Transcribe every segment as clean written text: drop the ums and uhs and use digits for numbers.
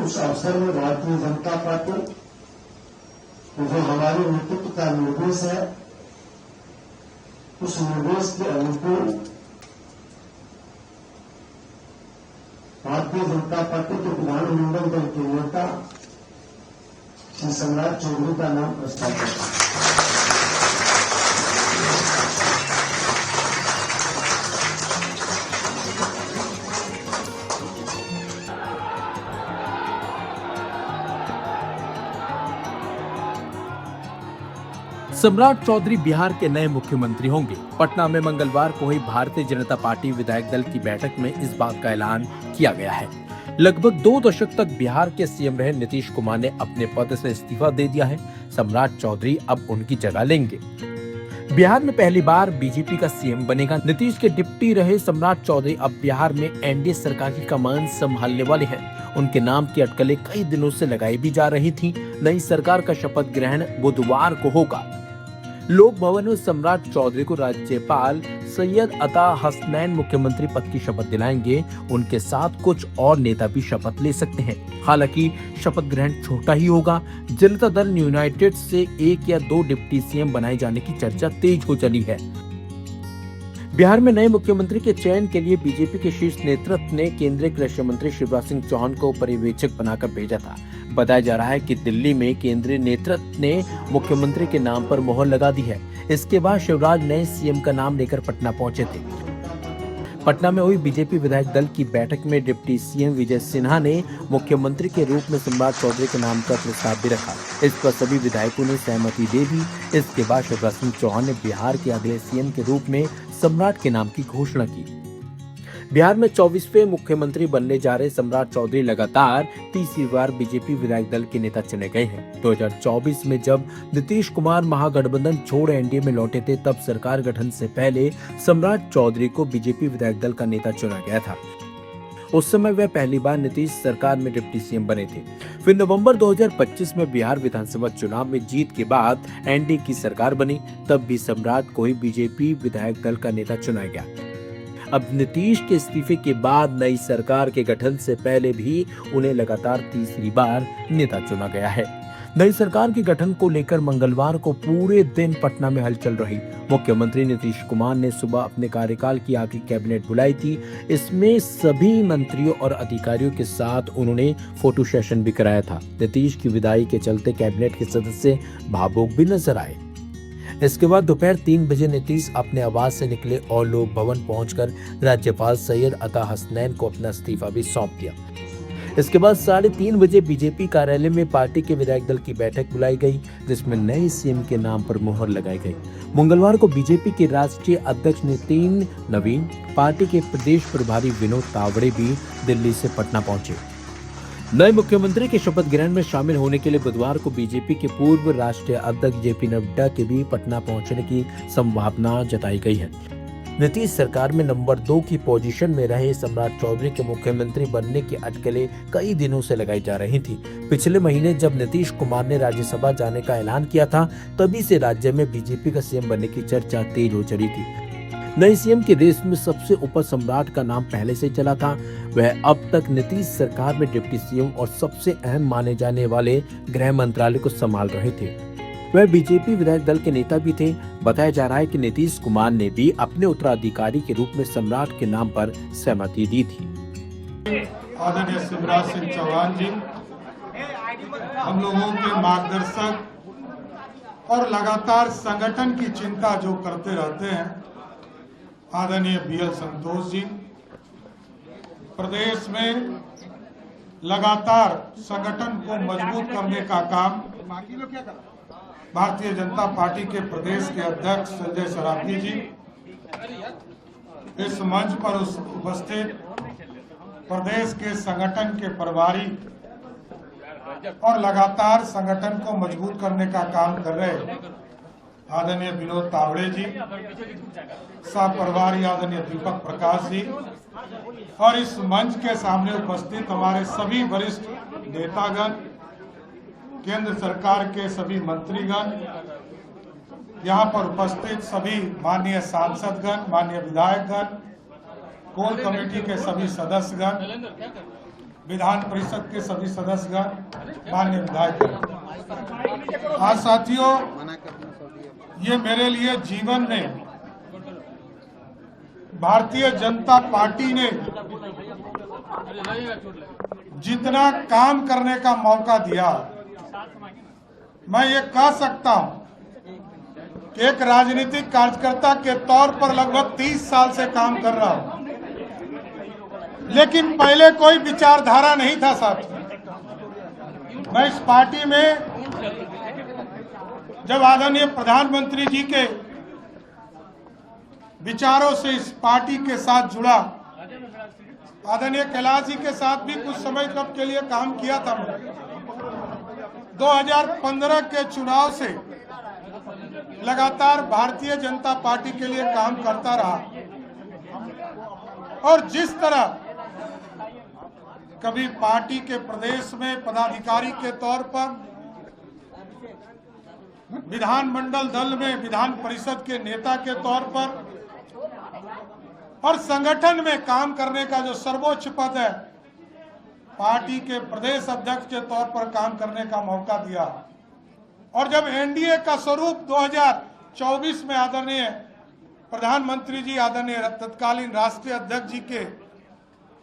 उस अवसर में भारतीय जनता पार्टी जो हमारे नेतृत्व का निर्देश है, उस निर्देश के अनुकूल भारतीय जनता पार्टी के विधानमंडल दल के नेता श्री सम्राट चौधरी का नाम प्रस्ताव करता है। सम्राट चौधरी बिहार के नए मुख्यमंत्री होंगे। पटना में मंगलवार को हुई भारतीय जनता पार्टी विधायक दल की बैठक में इस बात का ऐलान किया गया है। लगभग 2 दशक तक बिहार के सीएम रहे नीतीश कुमार ने अपने पद से इस्तीफा दे दिया है। सम्राट चौधरी अब उनकी जगह लेंगे। बिहार में पहली बार बीजेपी का सीएम बनेगा। नीतीश के डिप्टी रहे सम्राट चौधरी अब बिहार में एनडीए सरकार की कमान संभालने वाले हैं। उनके नाम की अटकलें कई दिनों से लगाई भी जा रही थी। नई सरकार का शपथ ग्रहण बुधवार को होगा। लोक भवन में सम्राट चौधरी को राज्यपाल सैयद अता हसनैन मुख्यमंत्री पद की शपथ दिलाएंगे। उनके साथ कुछ और नेता भी शपथ ले सकते हैं। हालांकि शपथ ग्रहण छोटा ही होगा। जनता दल यूनाइटेड से 1 या 2 डिप्टी सीएम बनाए जाने की चर्चा तेज हो चली है। बिहार में नए मुख्यमंत्री के चयन के लिए बीजेपी के शीर्ष नेतृत्व ने केंद्रीय कृषि मंत्री शिवराज सिंह चौहान को पर्यवेक्षक बनाकर भेजा था। बताया जा रहा है कि दिल्ली में केंद्रीय नेतृत्व ने मुख्यमंत्री के नाम पर मोहर लगा दी है। इसके बाद शिवराज नए सीएम का नाम लेकर पटना पहुंचे थे। पटना में हुई बीजेपी विधायक दल की बैठक में डिप्टी सीएम विजय सिन्हा ने मुख्यमंत्री के रूप में सम्राट चौधरी के नाम का प्रस्ताव भी रखा। इस पर सभी विधायकों ने सहमति दे दी। इसके बाद शिवराज सिंह चौहान ने बिहार के अगले सीएम के रूप में सम्राट के नाम की घोषणा की। बिहार में 24वें मुख्यमंत्री बनने जा रहे सम्राट चौधरी लगातार तीसरी बार बीजेपी विधायक दल के नेता चुने गए हैं। 2024 में जब नीतीश कुमार महागठबंधन छोड़ एनडीए में लौटे थे, तब सरकार गठन से पहले सम्राट चौधरी को बीजेपी विधायक दल का नेता चुना गया था। उस समय वे पहली बार नीतीश सरकार में डिप्टी सीएम बने थे। फिर नवंबर 2025 में बिहार विधानसभा चुनाव में जीत के बाद एनडीए की सरकार बनी। तब भी सम्राट को ही बीजेपी विधायक दल का नेता चुना गया। अब नीतीश के इस्तीफे के बाद नई सरकार के गठन से पहले भी उन्हें लगातार तीसरी बार नेता चुना गया है। नई सरकार के गठन को लेकर मंगलवार को पूरे दिन पटना में हलचल रही। मुख्यमंत्री नीतीश कुमार ने सुबह अपने कार्यकाल की आखिरी कैबिनेट बुलाई थी। इसमें सभी मंत्रियों और अधिकारियों के साथ उन्होंने फोटो सेशन भी कराया था। नीतीश की विदाई के चलते कैबिनेट के सदस्य भावुक भी नजर आए। इसके बाद दोपहर 3 बजे नीतीश अपने आवास से निकले और लोक भवन पहुंचकर राज्यपाल सैयद अता हसनैन को अपना इस्तीफा भी सौंप दिया। इसके बाद 3:30 बजे बीजेपी कार्यालय में पार्टी के विधायक दल की बैठक बुलाई गई, जिसमें नए सीएम के नाम पर मोहर लगाई गई। मंगलवार को बीजेपी के राष्ट्रीय अध्यक्ष नितिन नवीन, पार्टी के प्रदेश प्रभारी विनोद तावड़े भी दिल्ली से पटना पहुंचे। नए मुख्यमंत्री के शपथ ग्रहण में शामिल होने के लिए बुधवार को बीजेपी के पूर्व राष्ट्रीय अध्यक्ष जेपी नड्डा के भी पटना पहुंचने की संभावना जताई गई है। नीतीश सरकार में नंबर 2 की पोजीशन में रहे सम्राट चौधरी के मुख्यमंत्री बनने की अटकलें कई दिनों से लगाई जा रही थी। पिछले महीने जब नीतीश कुमार ने राज्यसभा जाने का ऐलान किया था, तभी से राज्य में बीजेपी का सीएम बनने की चर्चा तेज हो चली थी। नए सीएम के रेस में सबसे ऊपर सम्राट का नाम पहले से चला था। वह अब तक नीतीश सरकार में डिप्टी सीएम और सबसे अहम माने जाने वाले गृह मंत्रालय को संभाल रहे थे। वह बीजेपी विधायक दल के नेता भी थे। बताया जा रहा है कि नीतीश कुमार ने भी अपने उत्तराधिकारी के रूप में सम्राट के नाम पर सहमति दी थी। आदरणीय शिवराज सिंह चौहान जी हम लोगों के मार्गदर्शक और लगातार संगठन की चिंता जो करते रहते हैं, आदरणीय बीएल संतोष जी प्रदेश में लगातार संगठन को मजबूत करने का काम भारतीय जनता पार्टी के प्रदेश के अध्यक्ष संजय सरावगी जी, इस मंच पर उपस्थित प्रदेश के संगठन के प्रभारी और लगातार संगठन को मजबूत करने का काम कर रहे आदरणीय विनोद तावड़े जी, सह प्रभारी आदरणीय दीपक प्रकाश जी और इस मंच के सामने उपस्थित हमारे सभी वरिष्ठ नेतागण, केंद्र सरकार के सभी मंत्रीगण, यहाँ पर उपस्थित सभी माननीय सांसदगण, माननीय विधायकगण, कोर कमेटी के सभी सदस्यगण, विधान परिषद के सभी सदस्यगण, मान्य विधायक। आज साथियों, ये मेरे लिए जीवन में भारतीय जनता पार्टी ने जितना काम करने का मौका दिया, मैं ये कह सकता हूं कि एक राजनीतिक कार्यकर्ता के तौर पर लगभग 30 साल से काम कर रहा हूं, लेकिन पहले कोई विचारधारा नहीं था साथियों। मैं इस पार्टी में जब आदरणीय प्रधानमंत्री जी के विचारों से इस पार्टी के साथ जुड़ा, आदरणीय कैलाश जी के साथ भी कुछ समय तक के लिए काम किया था। 2015 के चुनाव से लगातार भारतीय जनता पार्टी के लिए काम करता रहा और जिस तरह कभी पार्टी के प्रदेश में पदाधिकारी के तौर पर, विधानमंडल दल में विधान परिषद के नेता के तौर पर और संगठन में काम करने का जो सर्वोच्च पद है, पार्टी के प्रदेश अध्यक्ष के तौर पर काम करने का मौका दिया। और जब एनडीए का स्वरूप 2024 में आदरणीय प्रधानमंत्री जी, आदरणीय तत्कालीन राष्ट्रीय अध्यक्ष जी के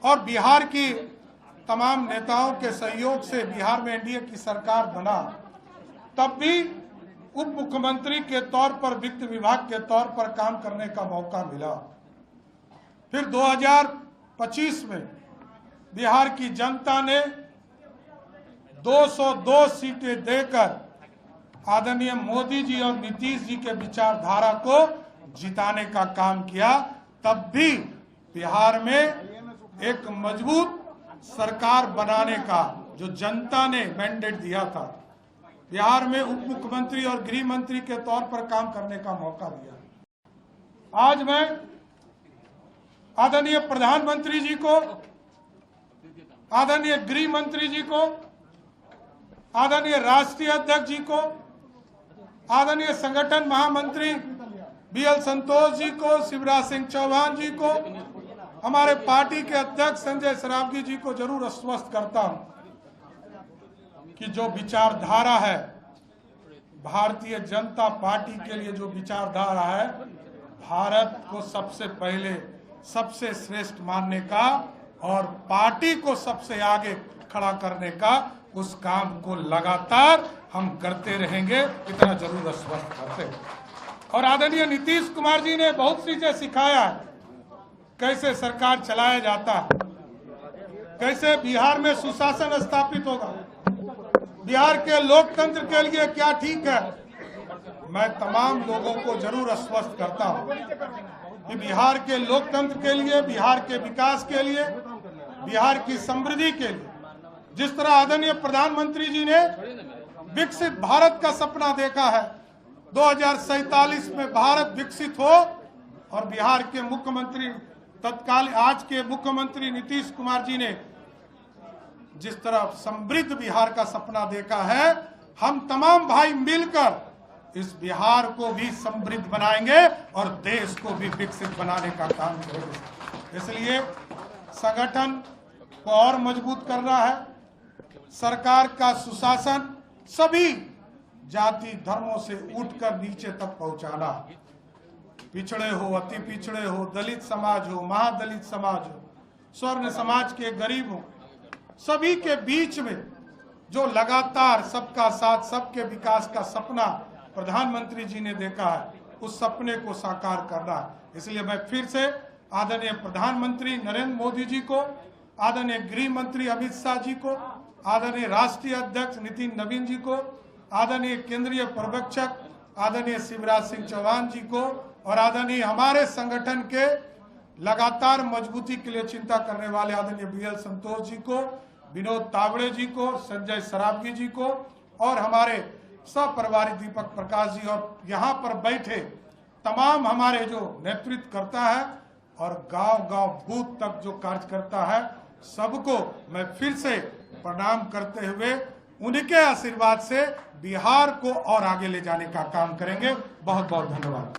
और बिहार की तमाम नेताओं के सहयोग से बिहार में एनडीए की सरकार बना, तब भी उप मुख्यमंत्री के तौर पर वित्त विभाग के तौर पर काम करने का मौका मिला। फिर 2025 में बिहार की जनता ने 202 सीटें देकर आदरणीय मोदी जी और नीतीश जी के विचारधारा को जिताने का काम किया। तब भी बिहार में एक मजबूत सरकार बनाने का जो जनता ने मैंडेट दिया था, बिहार में उप मुख्यमंत्री और गृह मंत्री के तौर पर काम करने का मौका दिया। आज मैं आदरणीय प्रधानमंत्री जी को, आदरणीय गृह मंत्री जी को, आदरणीय राष्ट्रीय अध्यक्ष जी को, आदरणीय संगठन महामंत्री बीएल संतोष जी को, शिवराज सिंह चौहान जी को, हमारे पार्टी के अध्यक्ष संजय सरावगी जी को जरूर आश्वस्त करता हूं कि जो विचारधारा है, भारतीय जनता पार्टी के लिए जो विचारधारा है, भारत को सबसे पहले सबसे श्रेष्ठ मानने का और पार्टी को सबसे आगे खड़ा करने का, उस काम को लगातार हम करते रहेंगे, इतना जरूर आश्वस्त करते हैं। और आदरणीय नीतीश कुमार जी ने बहुत चीजें सिखाया है, कैसे सरकार चलाया जाता है, कैसे बिहार में सुशासन स्थापित होगा, बिहार के लोकतंत्र के लिए क्या ठीक है। मैं तमाम लोगों को जरूर आश्वस्त करता हूं कि बिहार के लोकतंत्र के लिए, बिहार के विकास के लिए, बिहार की समृद्धि के लिए, जिस तरह आदरणीय प्रधानमंत्री जी ने विकसित भारत का सपना देखा है, 2047 में भारत विकसित हो, और बिहार के मुख्यमंत्री तत्काल आज के मुख्यमंत्री नीतीश कुमार जी ने जिस तरह समृद्ध बिहार का सपना देखा है, हम तमाम भाई मिलकर इस बिहार को भी समृद्ध बनाएंगे और देश को भी विकसित बनाने का काम करेंगे। इसलिए संगठन को और मजबूत करना है, सरकार का सुशासन सभी जाति धर्मों से उठकर नीचे तक पहुंचाना, पिछड़े हो, अति पिछड़े हो, दलित समाज हो, महादलित समाज हो, स्वर्ण समाज के गरीब हो, सभी के बीच में जो लगातार सबका साथ सबके विकास का सपना प्रधानमंत्री जी ने देखा है, उस सपने को साकार करना है। इसलिए मैं फिर से आदरणीय प्रधानमंत्री नरेंद्र मोदी जी को, आदरणीय गृह मंत्री अमित शाह जी को, आदरणीय राष्ट्रीय अध्यक्ष नितिन नवीन जी को, आदरणीय केंद्रीय पर्यवेक्षक आदरणीय शिवराज सिंह चौहान जी को और आदरणीय हमारे संगठन के लगातार मजबूती के लिए चिंता करने वाले आदरणीय बीएल संतोष जी को, विनोद तावड़े जी को, संजय सरावगी जी को और हमारे सपरिवारी दीपक प्रकाश जी और यहाँ पर बैठे तमाम हमारे जो नेतृत्व करता है और गांव-गांव बूथ तक जो कार्य करता है, सबको मैं फिर से प्रणाम करते हुए उनके आशीर्वाद से बिहार को और आगे ले जाने का काम करेंगे। बहुत बहुत धन्यवाद।